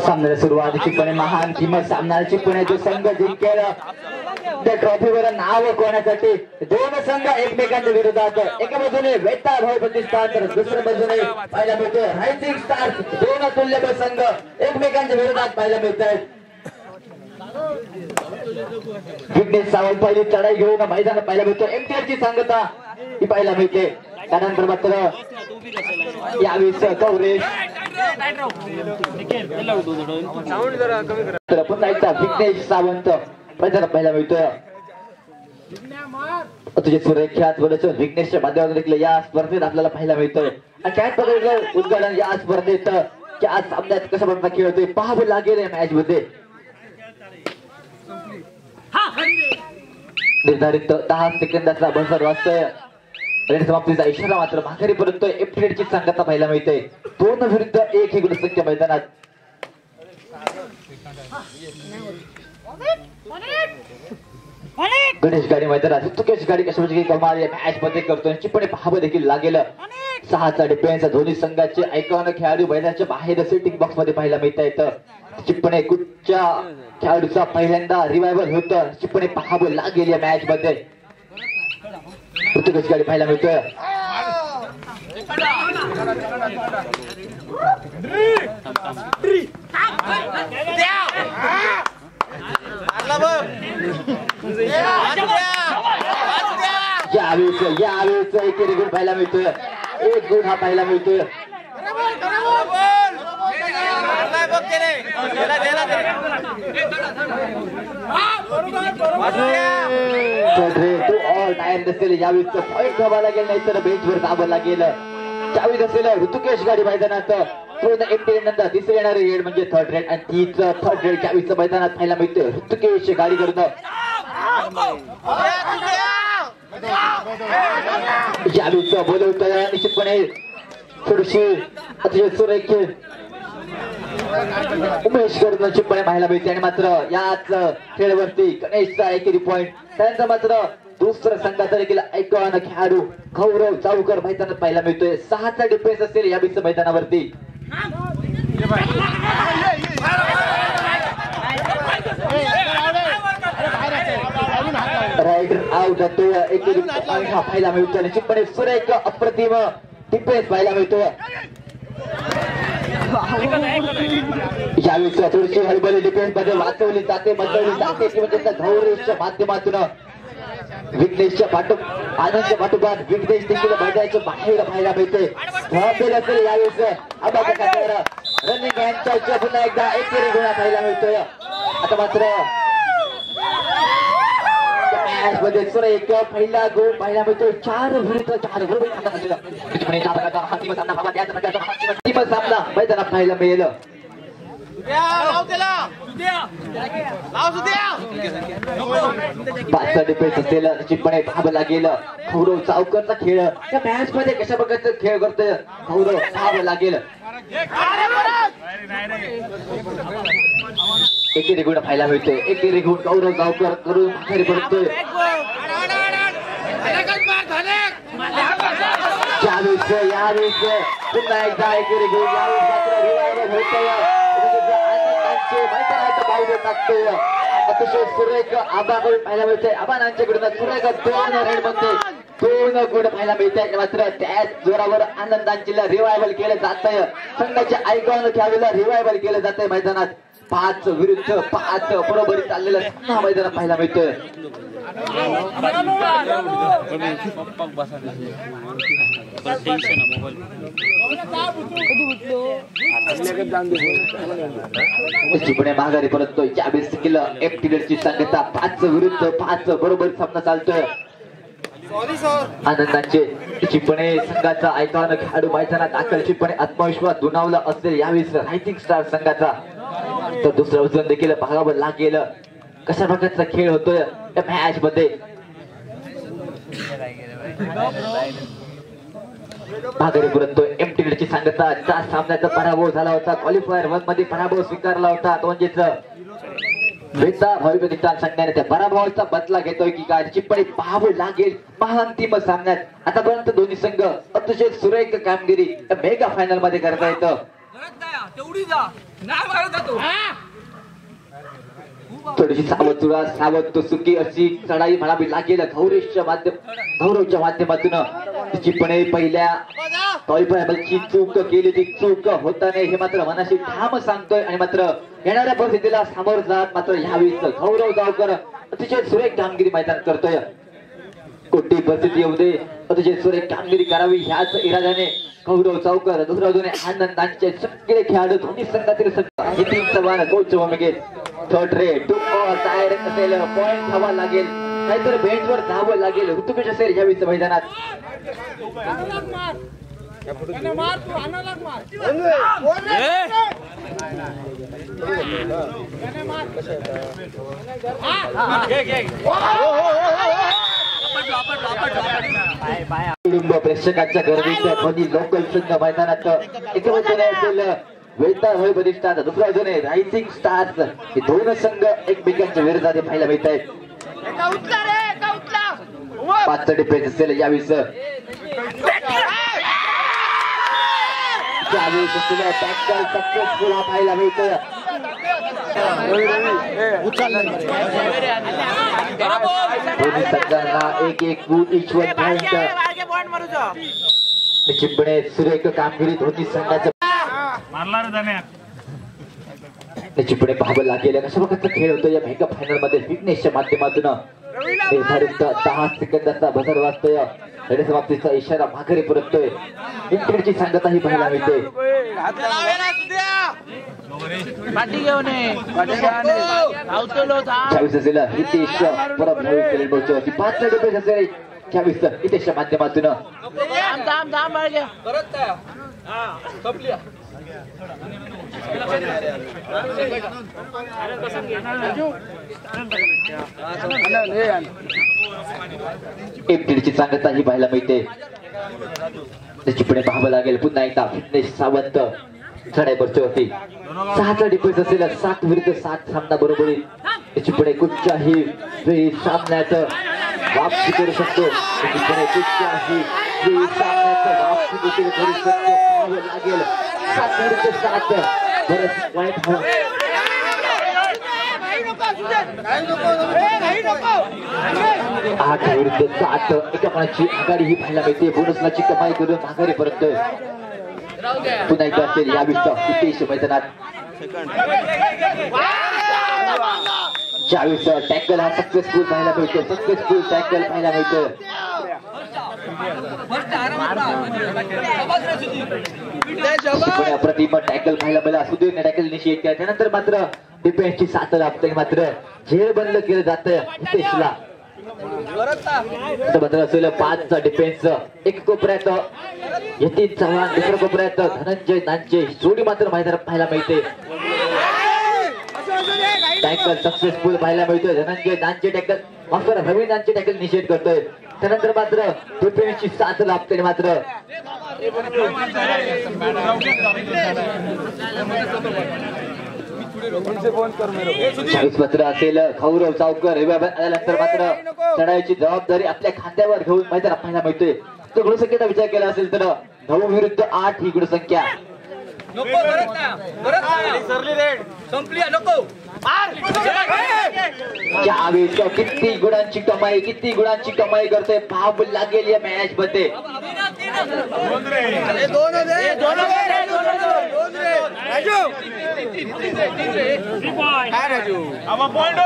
सामन्याला सुरुवातीची पण महान किंमत सामन्याची पण जो संघ जिंकेल त्या ट्रॉफीवर नाव कोणासाठी दोन संघ एकमेकांच्या विरोधात एका बाजूने वेताळ भाऊ प्रतिष्ठान तर दुसऱ्या बाजूने पाहायला मिळतोय रायझिंग स्टार्स दोन तुल्यबळ संघ एकमेकांच्या विरोधात पाहायला मिळत आहेत. विघ्नेश सावंत पहिली चढाई घेऊन मैदानात पाहायला मिळतो एमटीआरची सांगता ही पाहायला मिळते. त्यानंतर मात्र यावेळेस कवरेज पुन्हा एकदा विघ्नेश सावंत मैदानात पाहायला मिळतोय. तुझे सुरेख्यात बोलायचं विघ्नेशच्या माध्यमातून देखील या स्पर्धेत आपल्याला पाहायला मिळतोय. आणि काय पद्धतीचं उद्घाटन या स्पर्धेत की आज सामन्यात कशा प्रकारे खेळ होतोय पाहावं लागेल या मॅच मध्ये. निर्धारित 10 सेकंदाचा बसर वाजतोय. समाप्तीचा इशारा मात्र माघारी परतोय. एफटीडची सांगता पाहायला मिळते 2 विरुद्ध 1 ही गुणसंख्या मैदानात. गणेश गाडी मैदानात तुकेश गाडी कशा प्रकारे कमाल या मॅच मध्ये करतोय चिपणे पाहावं देखील लागेल. 6चा डिफेन्स दोन्ही संघाचे ऐकॉन खेळाडू मैदानाच्या बाहेर सेटिंग बॉक्स मध्ये पाहायला मिळत आहेत. चिपणे कुठच्या खेळाडूचा पहिल्यांदा रिवायवल होतं चिपणे पाहावं लागेल या मॅच मध्ये. तुकेश गाडी पाहायला मिळतोय. यावेळेस एक गुण पाहायला मिळतोय. 1 गुण हा पाहायला मिळतोय. यावेळेस पॉईंट व्हावा लागेल नाही तर बेंचवर जावं लागेल. त्यावेळेस असेल ऋतुकेश गाडी मैदानात नंतर तिसरे येणारे रेड म्हणजे थर्ड रेड आणि तीच थर्ड रेड त्यावेळेस मैदानात पाहायला मिळतोय. ऋतुकेश गाडी करून यावेळेस बोलवतोय निश्चितपणे थोडीशी अतिशय सुरेख उमेश करून निश्चितपणे पाहायला मिळते. आणि मात्र याच खेळावरती गणेशचा एकेरी पॉईंट. त्यानंतर मात्र दुसऱ्या संघाचा देखील ऐकॉन खेळाडू गौरव चावकर मैदानात पाहायला मिळतोय. 6चा डिफेन्स असेल यावेळेस मैदानावरती. रायडर आउट जातोय. एकेरी पॉईंट हा पाहायला मिळतोय. निश्चितपणे सुरेख अप्रतिम डिफेन्स पाहायला मिळतोय. यावेळेस थोडीशी हळबली डिफेन्स मध्ये वाचवली जाते बदलली जाते की म्हणजे गौरेशच्या माध्यमातून विघ्नेशच्या आनंदच्या पाठोपाठ विघ्नेश देखील मैदानाच्या बाहेर पाहायला मिळते. असेल यावेळेस रनिंग यांच्या पुन्हा एकदा एकेरी गुणा पाहायला मिळतोय. आता मात्र मॅच मध्ये सुरेख पहिला गोल पाहायला मिळतोय. 4 विरुद्ध 4 सामना मैदानात पाहायला मिळेल. 5चा डिफेन्स असेल निश्चितपणे पाहावं लागेल. गौरव चावकरचा खेळ या मॅच मध्ये कशा प्रकारचा खेळ करतोय गौरव पाहावं लागेल. एकेरी गुण पाहायला मिळतोय. एकेरी गुण गौरव चावकर करून बाहेर पडतोय. यावेळेस पुन्हा एकदा एकेरी गुण यावेळेस मात्र रिवायवल होतोय. टाकतोय अतिशय सुरेख आबाकडून पाहायला मिळतंय. आबांच्याकडून सुरेख 2 रेड मध्ये 2 गुण पाहायला मिळतात. मात्र त्याच जोरावर आनंदांचीला रिवायवल केलं जातंय. संघाच्या आयकॉन खेळाडूला रिवायवल केलं जातंय मैदानात. 5 विरुद्ध 5 बरोबरी चाललेला सामना मैदानात पाहायला मिळतोय. पुणे माघारी परततोय. 24 किलो एफटीडची सांगता 5 विरुद्ध 5 बरोबर सामना चालतोय. आनंदाचे चिपणे संघाचा ऐकॉन खेळाडू मैदानात दाखल. चिपणे आत्मविश्वास दुणावला असेल यावेळेस रायझिंग स्टार संघाचा. तर दुसरं वजन देखील पाहावं लागेल कशा प्रकारचा खेळ होतोय या मॅच मध्ये. माघारी परततोय एमटीडीची सांगता. त्या सामन्याचा पराभव झाला होता. क्वालिफायर 1 मध्ये पराभव स्वीकारला होता. म्हणजेच वेता प्रतिष्ठान संघाने त्या पराभवाचा बदला घेतोय की काय चिप्पणी पाहावं लागेल महाअंतिम सामन्यात आतापर्यंत दोन्ही संघ अतिशय सुरेख कामगिरी मेगा फायनल मध्ये करता येतं. थोडीशी सावध सुकी अशी चढाई म्हणावी लागेल गौरवच्या माध्यमातून चिप्पणी पहिल्या टॉयची चूक केली ती चूक होता नाही हे मात्र मनाशी ठाम सांगतोय आणि मात्र येणाऱ्या परिस्थितीला सामोर जात मात्र ह्यावेळीच गौरव गावकर अतिशय सुरेख कामगिरी मैदान करतोय. कोणती परिस्थिती येऊ दे अतिशय सुरेख कामगिरी करावी ह्याच इराद्याने गौरव चौकर दुसऱ्या बाजूने आनंदांचे सगळे खेळाडू दोन्ही संघातील नितीन चव्हाण कोच भूमिकेत third red to or direct असेल पॉइंट हवा लागेल नाहीतर बेंचवर धावं लागेल ऋतुकेश असेल यावेळीच मैदानात. कुटुंब प्रेक्षकांच्या गर्दीच्या ध्वनी लोकल संघ मैदानात एकवटले असेल वेता होय प्रतिष्ठान दुसऱ्या बाजूने रायझिंग स्टार्स हे दोन संघ एकमेकांच्या विरोधात पाहायला मिळत आहेत. 5 डिफेन्स असेल यावेळी सक्सेसफुल पाहायला मिळतोय. दोन्ही संघांना एक गुण ईश्वर चिप्पणे सुरेख कामगिरी दोन्ही संघाचं चिप्पणे पाहावं लागेल कशा प्रकारचा खेळ होतो या मेगा फायनल मध्ये फिटनेसच्या माध्यमातून निर्धारित 10 सेकंदाचा बझर वाजतोय. समाप्तीचा इशारा माघारी परततोय. इंटरची सांगताही पाहायला मिळते. हितेश परत पोहोचवती 5 डिफेन्स असेल 24 हितेशच्या माध्यमातून एमटीडीची सांगताही पाहायला मिळते. त्याची पुढे पाहावं लागेल पुन्हा एकदा फिटनेस सावंत चढाईवरची होती. 6चा डिफेन्स असेल 7 विरुद्ध 7 सामना बरोबरीत त्याची पुढे कुठच्याही वेळी सामन्यात वापसी करू शकतो. त्याची पुढे कुठच्याही वेळी सामन्यात वापसी देखील करू शकतो. पाहावं लागेल 7 विरुद्ध 7 बरंच वाईट 8 विरुद्ध 7 एका पानाची आघाडी ही पाहायला मिळते. बोनसलाची कमाई करून माघारी परततोय. पुन्हा एकदा असेल या विश्व हितेश मैदानात 40 टॅकल हा सक्सेसफुल पाहायला मिळतो. सक्सेसफुल टॅकल पाहायला मिळतो. अप्रतिम टॅकल पाहायला मिळाला. सुदीर्घ टॅकल इनिशिएट केला त्यानंतर मात्र डिफेन्सची साथ लागते मात्र झेल बंद केलं जातं हितेशला. असेल 5चा डिफेन्स एक कोपऱ्यात यतीन चव्हाण दुसऱ्या कोपऱ्यात धनंजय नांचे जोडी मात्र मैदानात पाहायला मिळते. टॅकल सक्सेसफुल पाहायला मिळतोय. धनंजय नांचे टॅकल माफ करा रवी नांचे टॅकल निषेध करतोय. त्यानंतर मात्र डिफेन्सची साथ लागते मात्र पत्र असेल गौरव चौकर आल्यानंतर मात्र चढाईची जबाबदारी आपल्या खांद्यावर घेऊन मैदानात पाहायला मिळतोय. तो गुणसंख्येचा विचार केला असेल तर 9 विरुद्ध 8 ही गुणसंख्या किती गुणांची कमाई करतोय पाहावं लागेल या मॅच मध्ये.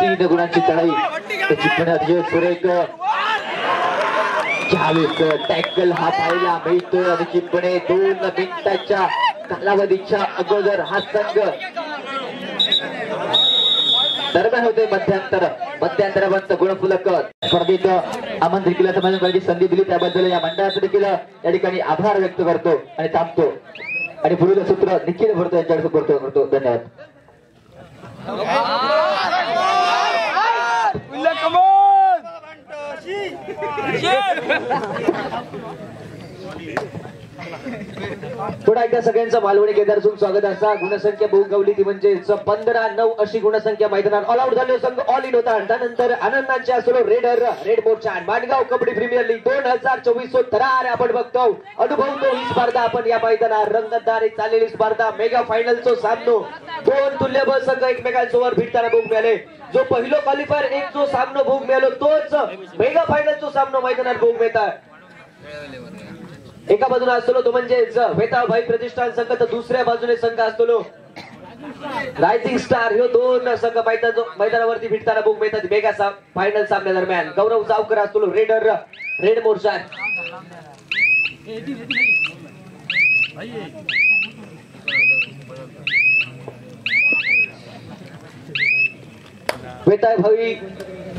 3 गुणांची चढाई त्याची सुरेख 40 टॅकल हा पाहायला मिळतोय आणि चिप्पणे 2 मिनिटाच्या कालावधीच्या अगोदर हा संघ दरम्यान होते. मध्यंतरापर्यंत गुणफुलक स्पर्धेत आमंत्रित केल्याचं माझ्या संधी दिली त्याबद्दल या मंडळाचं देखील या ठिकाणी आभार व्यक्त करतो आणि थांबतो आणि पुढील सूत्र निखिल भरतो यांच्याकडे करतो. धन्यवाद. पुन्हा एकदा सगळ्यांचं मालवणी केदारसून स्वागत असा. गुणसंख्या भोगावली ती म्हणजे 15-9 अशी गुणसंख्या मैदानात ऑल आउट झाले. संघ ऑल इन होता. त्यानंतर आनंदांचे असलो रेड मोर्चा माणगाव कबड्डी प्रीमियर लीग 2024 थरार आपण बघतो अनुभवतो ही स्पर्धा आपण या मैदानात रंगतदार एक चाललेली स्पर्धा मेगा फायनलचा सामनो. दोन तुल्यबळ संघ एकमेकांसोबत भिडताना भोग मिळाले. जो पहिलो क्वालिफायर एक जो सामनो भोग मिळालो तोच मेगा फायनलचा सामनो मैदानात भोग मिळतात. एका बाजूने असतो तो म्हणजे वेताळभाई प्रतिष्ठान संघ तर दुसऱ्या बाजूने संघ असतो रायझिंग स्टार. हे दोन संघ मैदानावरती भिडताना भोग मिळतात मेगा फायनल सामन्यादरम्यान. गौरव चावकर असतो रेड मोर्चा. वेताळभाई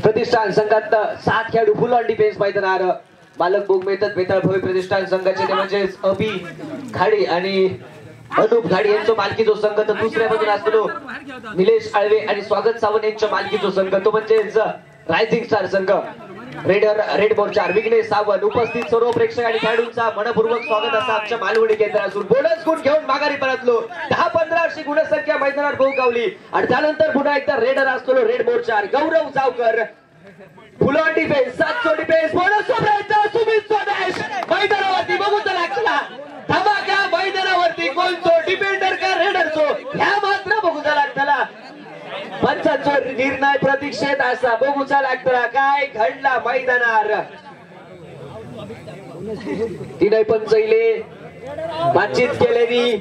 प्रतिष्ठान संघात 7 खेळाडू फुल ऑन डिफेन्स मैदानावर मालक भोग मिळतात. वेताळभाई प्रतिष्ठान संघाचे ते म्हणजे अभि खाडी आणि अनुप खाडी यांचा मालकीचा संघ तर दुसऱ्या बाजूला असतो निलेश आळवे आणि स्वागत सावंत यांच्या मालकीचा संघ तो म्हणजे रायझिंग स्टार संघ. रेड मोर्चा विघ्नेश सावंत उपस्थित सर्व प्रेक्षक आणि खेळाडूंचा मनपूर्वक स्वागत असा आमच्या मालवणी केंद्रातून. बोनस गुण घेऊन माघारी परतलो. 10-15 अशी गुणसंख्या मैदानात भोगावली आणि त्यानंतर पुन्हा एकदा रेडर असतो रेड मोर्चा. Gaurav Chavkar full on defence 700 defence bonus Sumit स्वदेश मैदानावरती बघू लागला धमाका. मैदानावरती कोणतो डिफेंडर का रेडरचो ह्या मात्र बघूचा लागला. पंचांचा निर्णय प्रतीक्षेत असा बघूचा लागला काय घडला मैदानावर. तीनही पंचैले बातचीत केलेली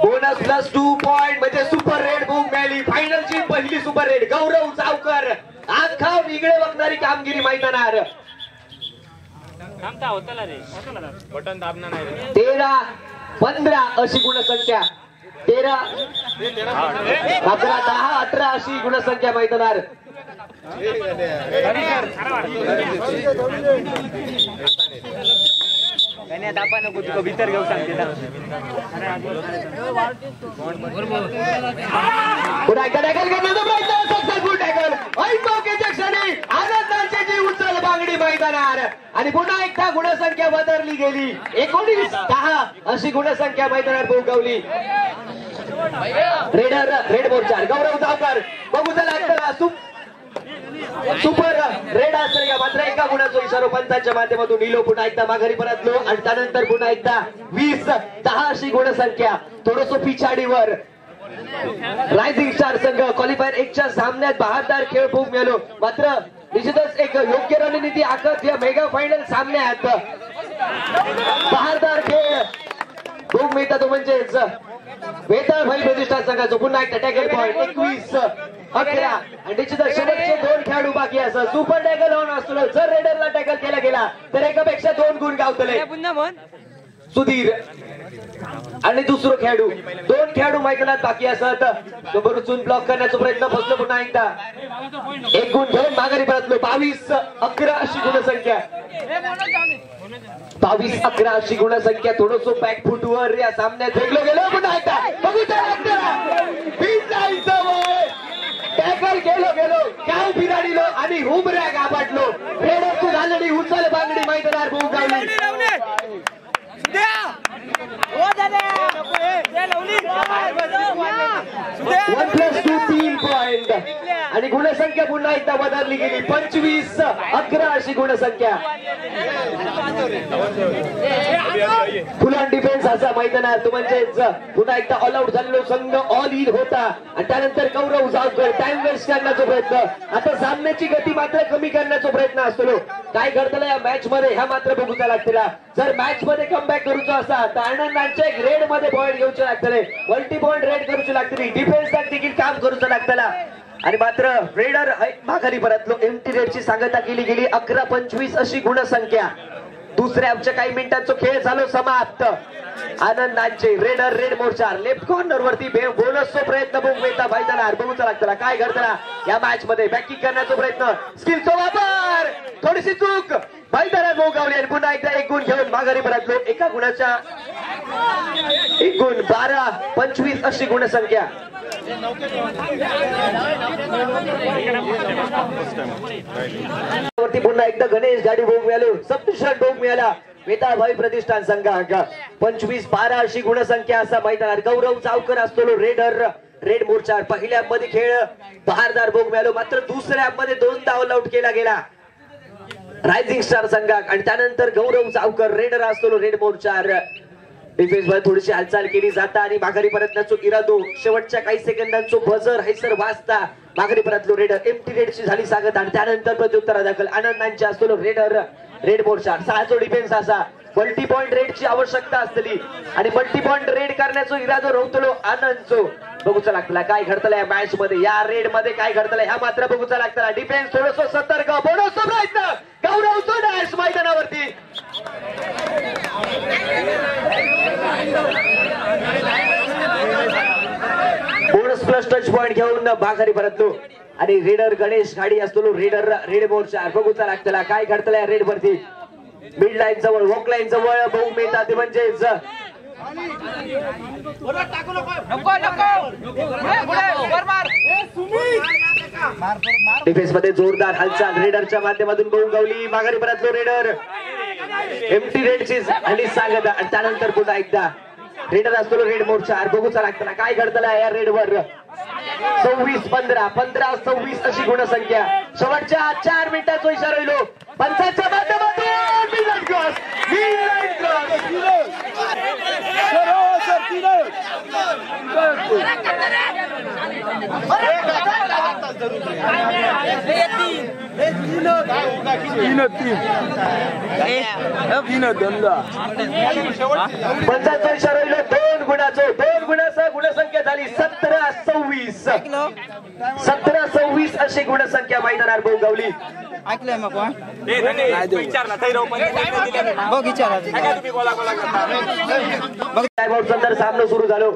बोनस +2 पॉइंट म्हणजे सुपर रेड भोग मिळाली. फायनलची पहिली सुपर रेड गौरव चावकर आखा वेगळे बघणारी कामगिरी मैदानावर. 13-15 अशी गुणसंख्या 13-11-10-18 अशी गुणसंख्या मैदानावर. भीतर घेऊ सांगते आनंदांची जी उचल बांगडी मैदानावर आणि पुन्हा एकदा गुणसंख्या बदलली गेली. 19-10 अशी गुणसंख्या मैदानावर भोगावली. रेड मोर्चा गौरव चावकर बघू लागला सुपर रेड असेल का मात्र एका गुणाचा इशारा पंचांच्या माध्यमातून निलो. पुन्हा एकदा माघारी परतलो आणि त्यानंतर पुन्हा एकदा 20-10 अशी गुणसंख्या थोडस पिछाडीवर. रायझिंग स्टार संघ क्वालिफायर 1च्या सामन्यात बहारदार खेळ भोग मिळालो. मात्र निश्चितच एक योग्य रणनीती आखत या मेगा फायनल सामन्यात बहारदार खेळ भोग मिळतात. तो म्हणजेच वेताळभाई प्रतिष्ठान संघाचा पुन्हा एकदा टॅकल पॉइंट 21-11 आणि निश्चितच शेवटचे 2 खेळाडू बाकी असं सुपर टॅकल होऊन असतो. जर रेडरला टॅकल केला गेला तर एकापेक्षा 2 गुण गावतले. सुधीर आणि दुसरं खेळाडू 2 खेळाडू मैदानात बाकी असत. बरोबर ब्लॉक करण्याचा प्रयत्न फसलो. पुन्हा एकदा 1 गुण घेऊन माघारी परतलो. 22-11 अशी गुणसंख्या 22-11 अशी गुणसंख्या थोडस बॅक फुटवर या सामन्यात फेकलो गेलो. पुन्हा एकदा टॅकल गेलो काव बिराडीलो आणि हुबऱ्या गाबाटलो. रेडरची झालेली उचल बांगडी मैदानावर भोगावली. 1+2 3 पॉइंट आणि गुणसंख्या पुन्हा एकदा बदलली गेली. 25-11 अशी गुणसंख्या. फुल ऑन डिफेन्स असा मैदानात तो म्हणजेच पुन्हा एकदा ऑल आउट झालेलो संघ ऑल इन होता आणि त्यानंतर गौरव चावकर टाइम वेस्ट करण्याचा प्रयत्न. आता सामन्याची गती मात्र कमी करण्याचा प्रयत्न असतो. काय घडतं या मॅच मध्ये ह्या मात्र बघूचा लागतेला. जर मॅच मध्ये कमबॅक करूचा असा तर आनंदांच्या रेड मध्ये पॉइंट घेऊचे लागतले. मल्टी पॉइंट रेड करूचे लागतली. डिफेन्स देखील काम करूचं लागतला आणि मात्र रेडर माघारी परतलो. एमटी रेडची सांगता केली गेली. 11-25 अशी गुणसंख्या. दुसऱ्या आमच्या काही मिनिटांचा खेळ झालो समाप्त. आनंदांचे रेड मोर्चा लेफ्ट कॉर्नर वरती बोनसचा प्रयत्न भोगवेता मैदानावर बघूचा लागतला. काय घडतला या मॅच मध्ये बॅकिंग करण्याचा प्रयत्न स्किलचा वापर थोडीशी चूक मैदानात भोगावली आणि पुन्हा एकदा 1 गुण घेऊन माघारी परतलो. एका गुणाच्या एकूण 12-25 अशी गुणसंख्या. वरती पुन्हा एकदा गणेश गाडी भोग मिळालो, सप्तशरण भोग मिळाला वेताळ भाई प्रतिष्ठान संघाक. 25-12 अशी गुणसंख्या असा मैदानात. गौरव चावकर असतो रेडर रेड मोर्चा. पहिल्या मध्ये खेळ बहारदार भोग मिळालो, मात्र दुसऱ्या मध्ये 2 धाव आउट केला गेला रायझिंग स्टार संघाक. आणि त्यानंतर गौरव चावकर रेडर असतो रेड मोर्चा. डिफेन्स मध्ये थोडीशी हालचाल केली जाता आणि माघारी परतण्याचो इरादो. शेवटच्या काही सेकंदांचो बजर हैसर वाजता माघारी परतलो रेडर. एमटी रेडची झाली सांगत आणि त्यानंतर प्रत्युत्तरा दाखल आनंदांची असतो रेडर रेड मोर्चा. 6 डिफेन्स असा. मल्टी पॉइंट रेडची आवश्यकता असतली आणि मल्टी पॉइंट रेड करण्याचो इरादो रवतलो आनंदचो. बघूचा लागतला काय घडतलं या मॅच मध्ये, या रेड मध्ये काय घडतलं ह्या मात्र बघूचा लागतला. डिफेन्स थोडस सतर्क, बोनसचा प्रयत्न, गौरवचा डॅश मैदानावरती. बोनस प्लस टच पॉइंट घेऊन माघारी परतलो आणि रेडर गणेश गाडी असतो रेडर रेड मोर्चा. बघूचा लागतला काय घडतलं या रेड वरती. मिड लाईन जवळ, वॉक लाईन जवळ बहु मिळतात ते म्हणजेच डिफेन्स मध्ये जोरदार हालचाल रेडरच्या माध्यमातून बहु गावली. माघारी परतलो रेडर. एमटी रेडची आणि सांगत आणि त्यानंतर पुन्हा एकदा रेडर असतो रेड मोर्चा. बघूचा लागताना काय घडतलं या रेड वर. 26-15 15-26 अशी गुणसंख्या. शेवटच्या 4 मिनिटांचा इशारा येलो पंचाच्या माध्यमातून. मिडलाईन क्रॉस, मिडलाईन क्रॉस. पंचाचा इशारा येलो 2 गुणाचो. 2 गुणाचा गुणसंख्या झाली 17-26. 17-26 अशी गुणसंख्या मैदानात बोगावली. ऐकलंय मग सामना सुरू झालो.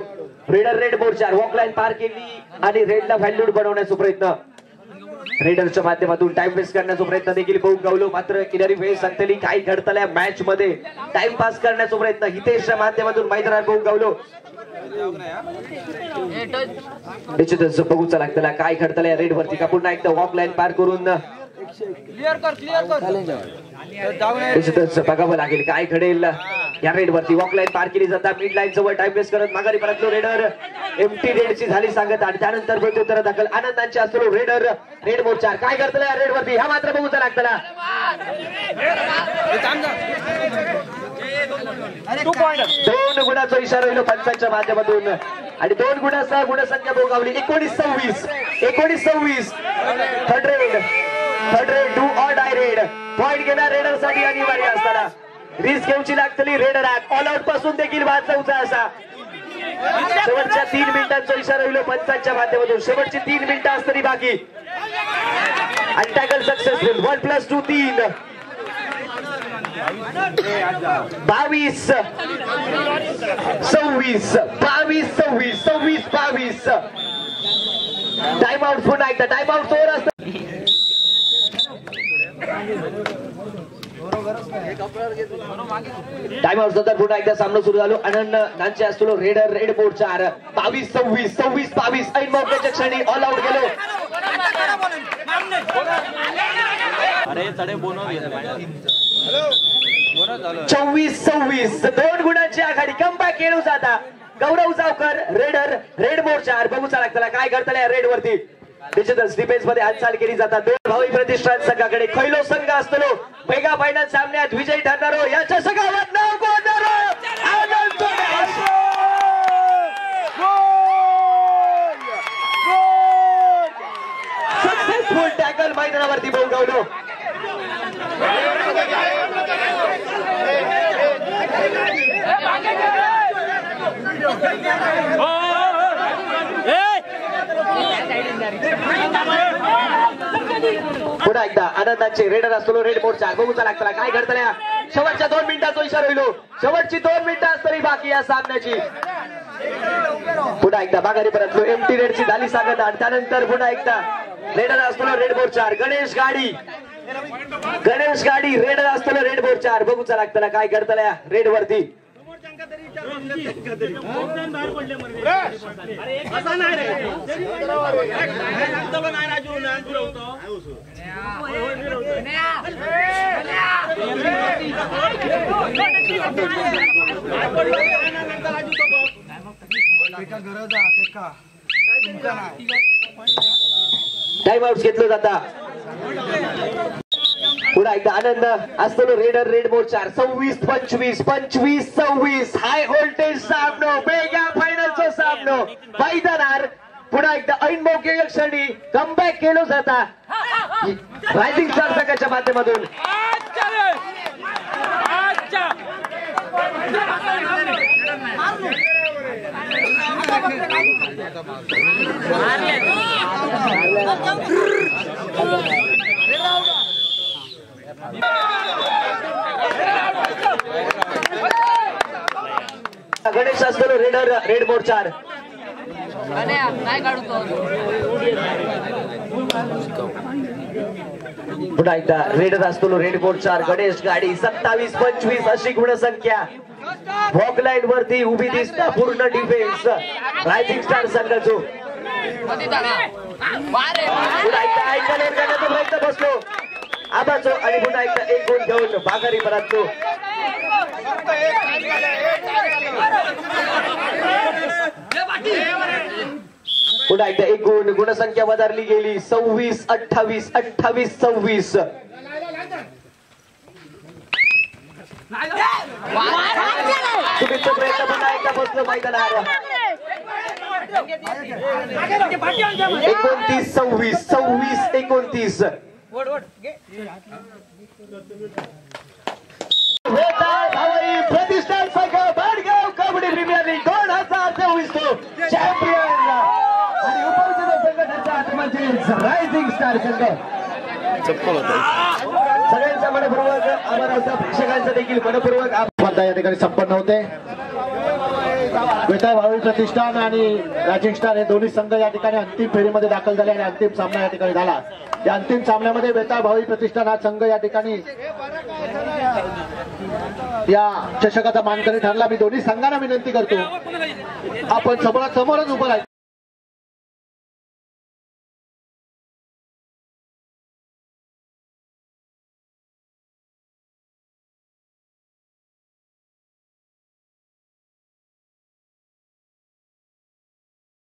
रेडर रेड मोर्चा वॉक लाईन पार केली आणि रेडला व्हॅल्यूड बनवण्याचा प्रयत्न. रेडरच्या माध्यमातून टाइम वेस्ट करण्याचा प्रयत्न देखील बहु गावलो, मात्र किनारी वेळ सांगतली काही घडतल्या मॅच मध्ये. टाइम पास करण्याचा प्रयत्न हितेशच्या माध्यमातून मैदानात बहु गावलो. निश्चितच बघूचा लागतला काय घडतल्या रेड वरती का पुन्हा एकदा वॉक लाईन पार करून निश्चितच बघावं लागेल काय घडेल या रेड वरती. वॉक लाईन पार केली जाता मिड लाईन जवळ टाइम वेस्ट करत माघारी परतलो रेडर. एमटी रेडची झाली सांगत आणि त्यानंतर प्रत्युत्तर दाखल आनंदांची असतो रेडर रेड मोर्चा. काय करतलं या रेड वरती हा मात्र बघूचा लागतला. 2 गुणाचा इशारा येलो पंचांच्या माध्यमातून आणि 2 गुणासह गुणसंख्या भोगावली. 19-26 19-26. Third red do or die red. Point घेणार रेडर साठी अनिवार्य असताना रिस्क घ्यायची लागतली रेडर ऑल आउट पासून देखील वाचवचा असा. शेवटच्या 3 मिनिटांचा इशारा येलो पंचांच्या माध्यमातून. शेवटची 3 मिनिटं असतली बाकी आणि टॅकल सक्सेसफुल. 1+2 3. 22-26 26-22. टाइम आउट पुन्हा एकदा टाइम आउट ओव्हर असतं. टाइम आउट नंतर पुन्हा एकदा सामना सुरू झालो. आनंद नांचे असतो रेडर रेड मोर्चा. 22-26 26-22 ऐन मौक्याच्या क्षणी ऑल आउट गेलो. अरे चढे बोनस 24-26 2 गुणांची आघाडी. कमबॅक खेळू जाता गौरव चावकर रेडर रेड मोर्चा. बघूचा लागतला काय घडतलं रेड वरती. निश्चितच डिफेन्स मध्ये हालचाल केली जातात. 2 भावी प्रतिष्ठान संघाकडे खैलो संघ असतो मेगा फायनल सामन्यात विजयी ठरणारो याच्या संघावर नाव कोणारो आनंद डॅश. सक्सेसफुल टॅकल मैदानावरती बोगावलो. पुन्हा एकदा आनंदाचे रेडर असतो रेड मोर्चा. बघूचा लागतला काय घडतल्या. शेवटच्या 2 मिनिटांचा इशारा होईल. शेवटची 2 मिनिटं असतली बाकी या सामन्याची. पुन्हा एकदा माघारी परतलो. एमटी रेडची झाली सांगत आणि त्यानंतर पुन्हा एकदा रेडर असतो रेड मोर्चा. गणेश गाडी रेडर असतो रेड मोर्चा. बघूचा लागतला काय घडतल्या रेड वरती. टाइम आउट घेतलं जाता. पुन्हा एकदा आनंद असतो raider red board 4 26-25 25-26 high voltage सामनो मेगा फायनलचा सामनो मैदानार पुन्हा एकदा ऐनमोके क्षणी कमबॅक केलं जाता रायझिंग स्टार संघाच्या माध्यमातून. गणेश असतो रेडर रेड बोर्ड 4 पुन्हा एकदा रेडर असतो रेड बोर्ड 4 गणेश गाडी 27-25 अशी गुणसंख्या वॉक लाईन वरती उभी दिसता पूर्ण डिफेन्स रायझिंग स्टार संघाचो. पुन्हा एकदा ऐकले करण्याचा प्रयत्न बसलो आबाचो आणि पुन्हा एकदा एक गोल घेऊन भागारी परततो. पुन्हा एकदा एक गुण गुणसंख्या वधारली गेली 26-28 28-26. चुकीचा प्रयत्न पुन्हा एकदा बसलो मैदानावर 29-26 26-29. प्रतिष्ठान संघ बाडगाव कबड्डी प्रीमियर लीग 2024 तो चॅम्पियन आणि उपविजेता संघटनेचा म्हणजे रायझिंग स्टार संघ. सगळ्यांचा मनपूर्वक आभार असता प्रेक्षकांचा देखील मनपूर्वक स्पर्धा या ठिकाणी संपन्न होते. वेताळ भावी प्रतिष्ठान आणि रायझिंग स्टार हे दोन्ही संघ या ठिकाणी अंतिम फेरीमध्ये दाखल झाले आणि अंतिम सामना या ठिकाणी झाला. या अंतिम सामन्यामध्ये वेताळ भावी प्रतिष्ठान हा संघ या ठिकाणी या चषकाचा मानकरी ठरला. मी दोन्ही संघांना विनंती करतो आपण समोरासमोरच उभं राहायचं.